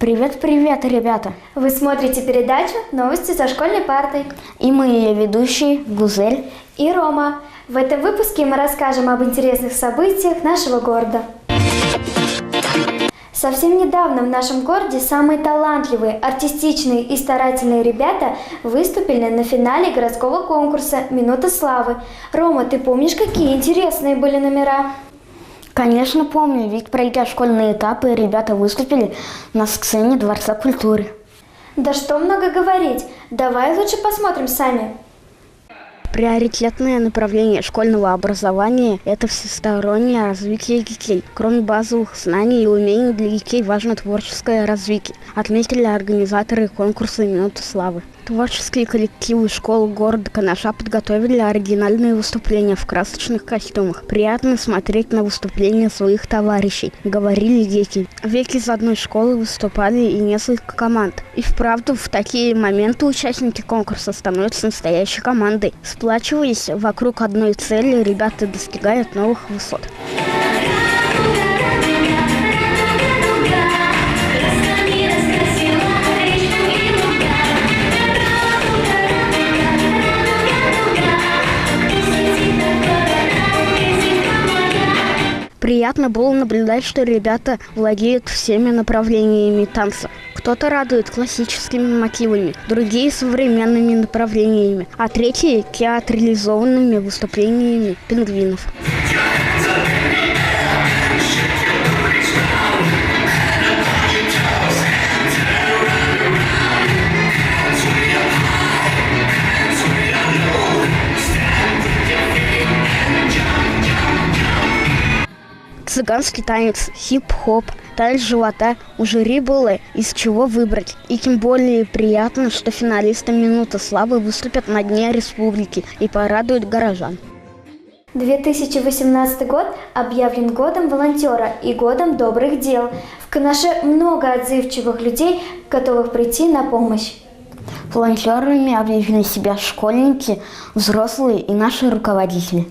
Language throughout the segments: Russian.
Привет, ребята! Вы смотрите передачу «Новости за школьной партой». И мы ее ведущие Гузель и Рома. В этом выпуске мы расскажем об интересных событиях нашего города. Совсем недавно в нашем городе самые талантливые, артистичные и старательные ребята выступили на финале городского конкурса «Минута славы». Рома, ты помнишь, какие интересные были номера? Конечно, помню, ведь пройдя школьные этапы, ребята выступили на сцене Дворца культуры. Да что много говорить, давай лучше посмотрим сами. Приоритетное направление школьного образования – это всестороннее развитие детей. Кроме базовых знаний и умений для детей важно творческое развитие, отметили организаторы конкурса «Минута славы». Творческие коллективы школ города Канаша подготовили оригинальные выступления в красочных костюмах. Приятно смотреть на выступления своих товарищей, говорили дети. Ведь из одной школы выступали и несколько команд. И вправду в такие моменты участники конкурса становятся настоящей командой. Сплачиваясь вокруг одной цели, ребята достигают новых высот. Приятно было наблюдать, что ребята владеют всеми направлениями танца. Кто-то радует классическими мотивами, другие современными направлениями, а третьи театрализованными выступлениями пингвинов. Цыганский танец, хип-хоп, танец живота. У жюри было из чего выбрать. И тем более приятно, что финалисты «Минуты славы» выступят на Дне Республики и порадуют горожан. 2018 год объявлен годом волонтера и годом добрых дел. В Канаше много отзывчивых людей, готовых прийти на помощь. Волонтерами объявили себя школьники, взрослые и наши руководители.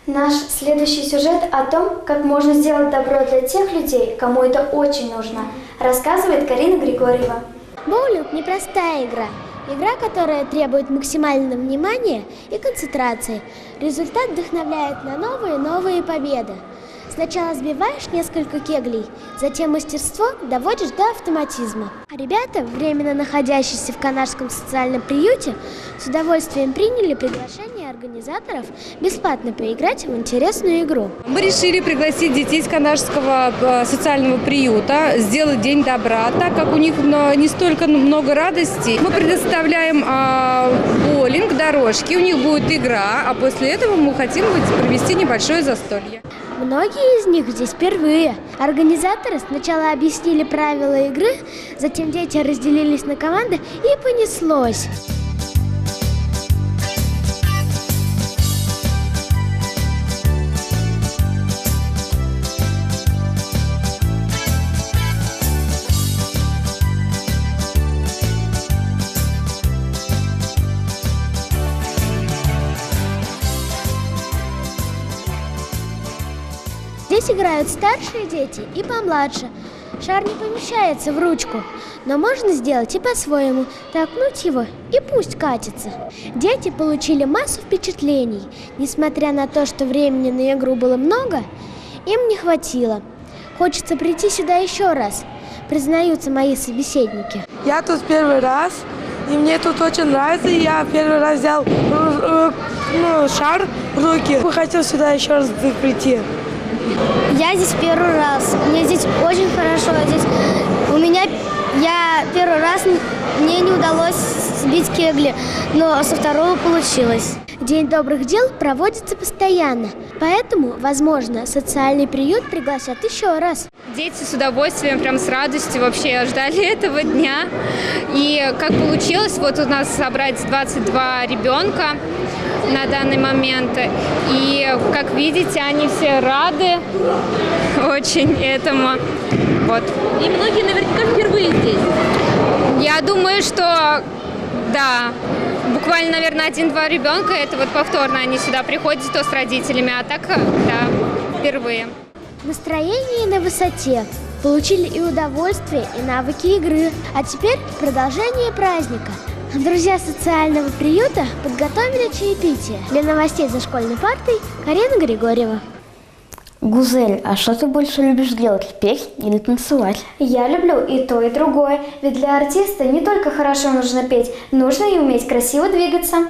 Наш следующий сюжет о том, как можно сделать добро для тех людей, кому это очень нужно, рассказывает Карина Григорьева. Боулинг – непростая игра. Игра, которая требует максимального внимания и концентрации. Результат вдохновляет на новые и новые победы. Сначала сбиваешь несколько кеглей, затем мастерство доводишь до автоматизма. А ребята, временно находящиеся в Канашском социальном приюте, с удовольствием приняли приглашение организаторов бесплатно поиграть в интересную игру. Мы решили пригласить детей из Канашского социального приюта, сделать день добра, так как у них не столько много радости. Мы предоставляем боулинг, дорожки, у них будет игра, а после этого мы хотим провести небольшое застолье. Многие из них здесь впервые. Организаторы сначала объяснили правила игры, затем дети разделились на команды и понеслось. Здесь играют старшие дети и помладше. Шар не помещается в ручку, но можно сделать и по-своему, толкнуть его и пусть катится. Дети получили массу впечатлений. Несмотря на то, что времени на игру было много, им не хватило. Хочется прийти сюда еще раз, признаются мои собеседники. Я тут первый раз, и мне тут очень нравится. Я первый раз взял шар в руки. Я хотел сюда еще раз прийти. Я здесь первый раз. Мне здесь очень хорошо. Я первый раз, мне не удалось сбить кегли, но со второго получилось. День добрых дел проводится постоянно, поэтому, возможно, социальный приют пригласят еще раз. Дети с удовольствием, прям с радостью вообще ждали этого дня. И как получилось, вот у нас собрать 22 ребенка на данный момент. И, как видите, они все рады очень этому. Вот. И многие наверняка впервые здесь. Я думаю, что да. Буквально, наверное, 1-2 ребенка, это вот повторно они сюда приходят, с родителями, а так, да, впервые. Настроение на высоте. получили и удовольствие, и навыки игры. А теперь продолжение праздника. Друзья социального приюта подготовили чаепитие. Для новостей за школьной партой Карина Григорьева. Гузель, а что ты больше любишь делать, петь или танцевать? Я люблю и то, и другое. Ведь для артиста не только хорошо нужно петь, нужно и уметь красиво двигаться.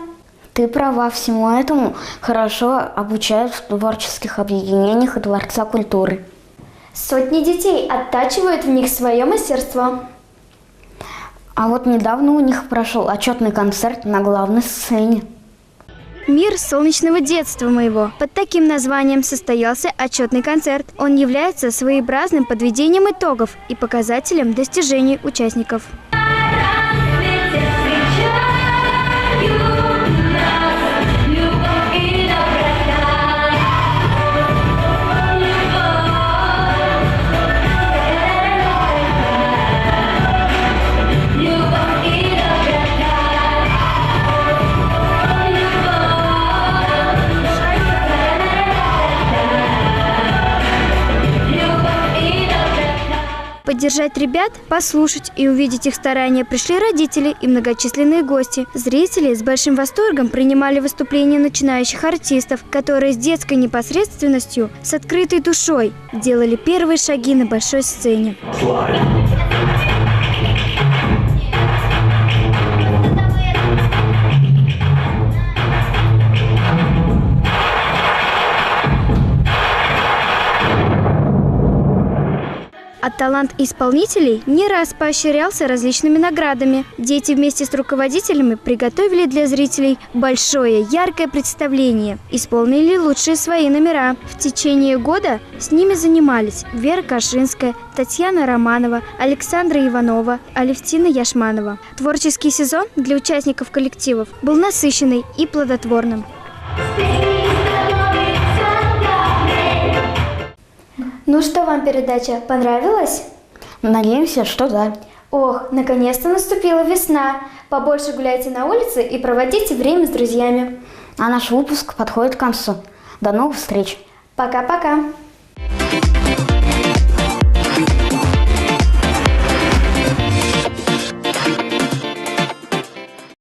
Ты права, всему этому хорошо обучают в творческих объединениях и Дворца культуры. Сотни детей оттачивают в них свое мастерство. А вот недавно у них прошел отчетный концерт на главной сцене. «Мир солнечного детства моего». Под таким названием состоялся отчетный концерт. Он является своеобразным подведением итогов и показателем достижений участников. Поддержать ребят, послушать и увидеть их старания пришли родители и многочисленные гости. Зрители с большим восторгом принимали выступления начинающих артистов, которые с детской непосредственностью, с открытой душой делали первые шаги на большой сцене. А талант исполнителей не раз поощрялся различными наградами. Дети вместе с руководителями приготовили для зрителей большое, яркое представление. Исполнили лучшие свои номера. В течение года с ними занимались Вера Кашинская, Татьяна Романова, Александра Иванова, Алевтина Яшманова. Творческий сезон для участников коллективов был насыщенный и плодотворным. Ну что вам передача, понравилась? Надеемся, что да. Ох, наконец-то наступила весна. Побольше гуляйте на улице и проводите время с друзьями. А наш выпуск подходит к концу. До новых встреч. Пока-пока.